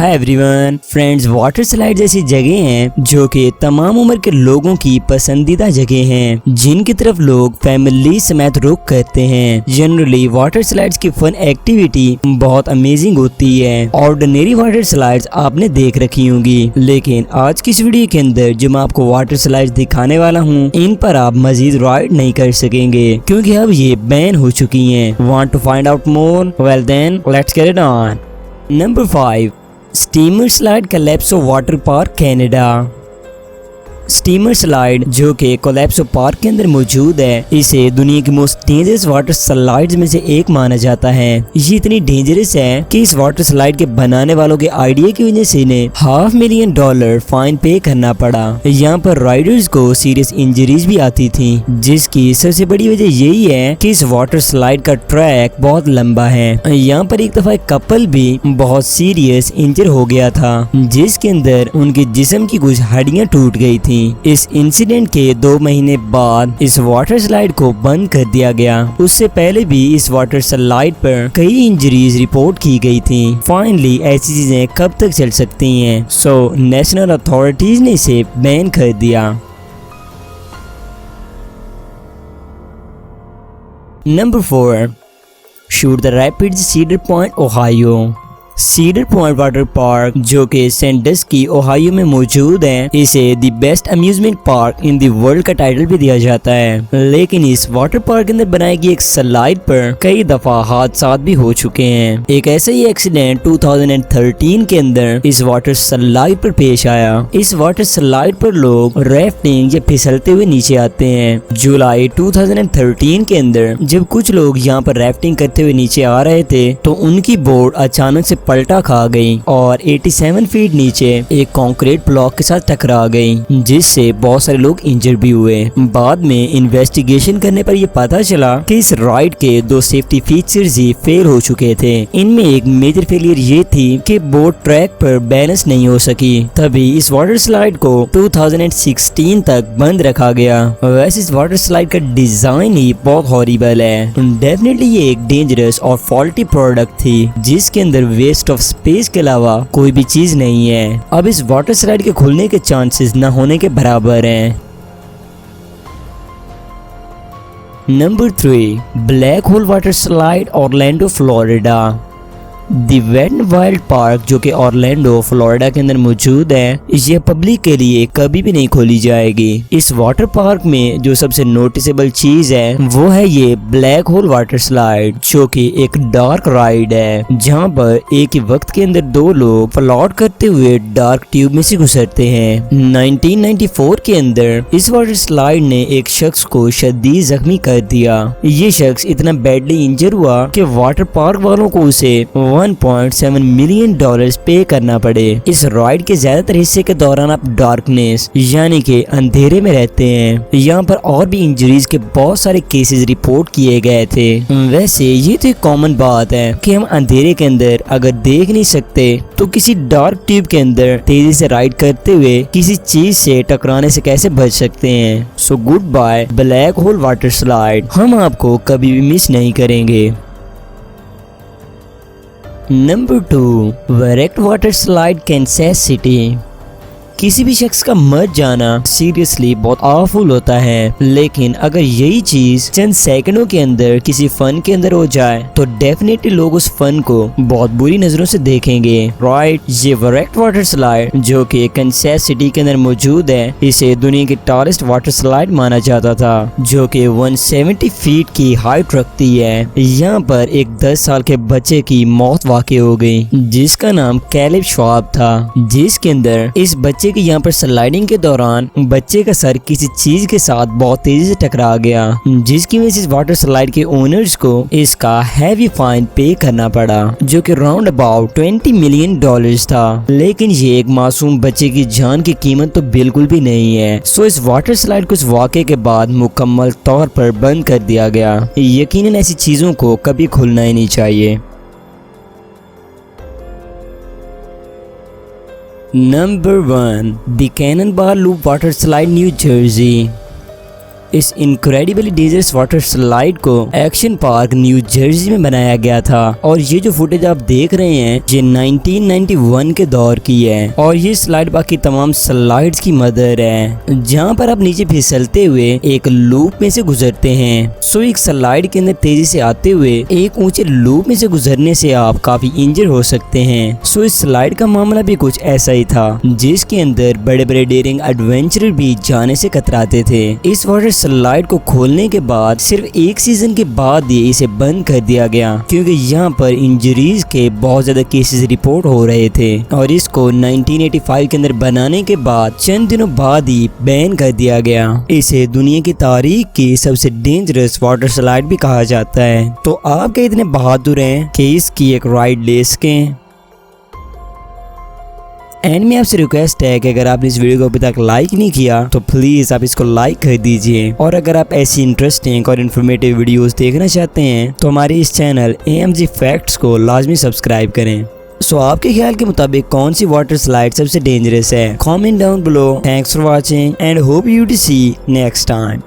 Hi everyone friends, water slide जैसी जगह हैं जो कि तमाम उम्र के लोगों की पसंदीदा जगह हैं, जिनकी तरफ लोग फैमिली समेत रुख करते हैं। जनरली वाटर स्लाइड्स की फन एक्टिविटी बहुत अमेजिंग होती है। ऑर्डिनरी वाटर स्लाइड्स आपने देख रखी होंगी, लेकिन आज की इस वीडियो के अंदर जो मैं आपको वाटर स्लाइड्स दिखाने वाला हूँ, इन पर आप मजीद राइड नहीं कर सकेंगे क्योंकि अब ये बैन हो चुकी हैं। Want to find out more? Well then let's get it on. Number 5, steamer slide Calypso water park Canada. Steamer slide जो कि कैलेप्सो पार्क के अंदर मौजूद है, इसे दुनिया की मोस्ट डेंजरस वाटर स्लाइड्स में से एक माना जाता है। ये इतनी डेंजरस है कि इस वाटर स्लाइड के बनाने वालों के आइडिया की वजह से इन्हें $500,000 फाइन पे करना पड़ा। यहाँ पर राइडर्स को सीरियस इंजरीज भी आती थी, जिसकी सबसे बड़ी वजह यही है कि इस वाटर स्लाइड का ट्रैक बहुत लंबा है। यहाँ पर एक दफा एक कपल भी बहुत सीरियस इंजर हो गया था, जिसके अंदर उनके जिस्म की कुछ हड्डियां टूट गई थी। इस इंसिडेंट के 2 महीने बाद इस वाटर स्लाइड को बंद कर दिया गया। उससे पहले भी इस वाटर स्लाइड पर कई इंजरीज रिपोर्ट की गई थी। फाइनली ऐसी चीजें कब तक चल सकती हैं? सो नेशनल अथॉरिटीज ने इसे बैन कर दिया। Number 4, shoot the rapids cedar point Ohio. Cedar point water park जो कि सैंडस्की ओहायो में मौजूद है, इसे the best amusement park in the world का टाइटल भी दिया जाता है। लेकिन इस वाटर पार्क के अंदर बनाई गई एक स्लाइड पर कई दफा हादसा भी हो चुके हैं। एक ऐसा ही एक्सीडेंट 2013 के अंदर इस वाटर स्लाइड पर पेश आया। इस वाटर स्लाइड पर लोग राफ्टिंग या फिसलते हुए नीचे आते हैं। जुलाई 2013 के अंदर जब कुछ लोग यहाँ पर राफ्टिंग करते हुए नीचे आ रहे थे, तो उनकी बोट अचानक से पलटा खा गई और 87 फीट नीचे एक कंक्रीट ब्लॉक के साथ टकरा गई, जिससे बहुत सारे लोग इंजर भी हुए। बाद में इन्वेस्टिगेशन करने पर यह पता चला कि इस राइड के 2 सेफ्टी फीचर्स ही फेल हो चुके थे। इनमें एक मेजर फेलियर ये थी कि बोट ट्रैक पर बैलेंस नहीं हो सकी, तभी इस वाटर स्लाइड को 2016 तक बंद रखा गया। वैसे इस वाटर स्लाइड का डिजाइन ही बहुत हॉरिबल है। डेफिनेटली ये एक डेंजरस और फॉल्टी प्रोडक्ट थी, जिसके अंदर वेस्ट ऑफ स्पेस के अलावा कोई भी चीज नहीं है। अब इस वाटर स्लाइड के खुलने के चांसेस न होने के बराबर हैं। Number 3, black hole water slide Orlando Florida. The wet and wild park जो कि ऑरलैंडो फ्लोरिडा के अंदर मौजूद है, ये पब्लिक के लिए कभी भी नहीं खोली जाएगी। इस वाटर पार्क में जो सबसे नोटिसेबल चीज है वो है ये ब्लैक होल वाटर स्लाइड, जो कि एक डार्क राइड है, जहां पर एक ही वक्त के अंदर 2 लोग फ्लोट करते हुए डार्क ट्यूब में से गुजरते हैं। 1994 के अंदर इस वाटर स्लाइड ने एक शख्स को शदीद जख्मी कर दिया। ये शख्स इतना बैडली इंजर हुआ कि वाटर पार्क वालों को उसे $1.7 मिलियन पे करना पड़े। इस राइड के ज्यादातर हिस्से के दौरान आप डार्कनेस यानी कि अंधेरे में रहते हैं। यहाँ पर और भी इंजरीज के बहुत सारे केसेस रिपोर्ट किए गए थे। वैसे ये तो एक कॉमन बात है कि हम अंधेरे के अंदर अगर देख नहीं सकते तो किसी डार्क ट्यूब के अंदर तेजी से राइड करते हुए किसी चीज से टकराने से कैसे बच सकते हैं। So good bye black hole water slide, हम आपको कभी भी मिस नहीं करेंगे। Number 2, Verruckt water slide Kansas City. किसी भी शख्स का मर जाना सीरियसली बहुत आवफुल होता है, लेकिन अगर यही चीज चंद सेकंडों के अंदर किसी फन के अंदर हो जाए तो डेफिनेटली लोग उस फन को बहुत बुरी नजरों से देखेंगे। राइट, ये वरेक्ट वाटर स्लाइड जो कि कैंसस सिटी के अंदर मौजूद है, इसे दुनिया की टॉलेस्ट वाटर स्लाइड माना जाता था, जो कि 170 फीट की हाइट रखती है। यहाँ पर एक 10 साल के बच्चे की मौत वाक़ई हो गई, जिसका नाम कैलिब श्वाब था, जिसके अंदर इस बच्चे कि यहाँ पर स्लाइडिंग के दौरान बच्चे का सर किसी चीज के साथ बहुत तेजी से टकरा गया, जिसकी वजह से इस वाटर स्लाइड के ओनर्स को इसका हैवी फाइन पे करना पड़ा, जो कि राउंड अबाउट $20 मिलियन था। लेकिन ये एक मासूम बच्चे की जान की कीमत तो बिल्कुल भी नहीं है। सो इस वाटर स्लाइड को इस वाक़े के बाद मुकम्मल तौर पर बंद कर दिया गया। यकीनन ऐसी चीजों को कभी खुलना ही नहीं चाहिए। Number 1, the cannon bar loop water slide New Jersey. इस इनक्रेडिबली डेंजरस वाटर स्लाइड को एक्शन पार्क न्यू जर्सी में बनाया गया था और ये जो फुटेज आप देख रहे हैं ये 1991 के दौर की है और ये स्लाइड बाकी तमाम स्लाइड्स की मदर है, जहाँ पर आप नीचे फिसलते हुए एक लूप में से गुजरते हैं। सो एक स्लाइड के अंदर तेजी से आते हुए एक ऊंचे लूप में से गुजरने से आप काफी इंजर हो सकते हैं। सो इस स्लाइड का मामला भी कुछ ऐसा ही था, जिसके अंदर बड़े बड़े डेयरिंग एडवेंचरर भी जाने से कतराते थे। इस वाटर स्लाइड को खोलने के बाद सिर्फ एक सीजन के बाद ही इसे बंद कर दिया गया, क्योंकि यहाँ पर इंजरीज के बहुत ज्यादा केसेस रिपोर्ट हो रहे थे और इसको 1985 के अंदर बनाने के बाद चंद दिनों बाद ही बैन कर दिया गया। इसे दुनिया की तारीख की सबसे डेंजरस वाटर स्लाइड भी कहा जाता है। तो आप क्या इतने बहादुर हैं कि इसकी एक राइड ले सकें? एंड में आपसे रिक्वेस्ट है कि अगर आपने इस वीडियो को अभी तक लाइक नहीं किया तो प्लीज आप इसको लाइक कर दीजिए, और अगर आप ऐसी इंटरेस्टिंग और इन्फॉर्मेटिव वीडियोस देखना चाहते हैं तो हमारे इस चैनल AMG फैक्ट्स को लाजमी सब्सक्राइब करें। सो आपके ख्याल के मुताबिक कौन सी वाटर स्लाइड सबसे डेंजरस है? Comment down below. Thanks for watching and hope you to see next time.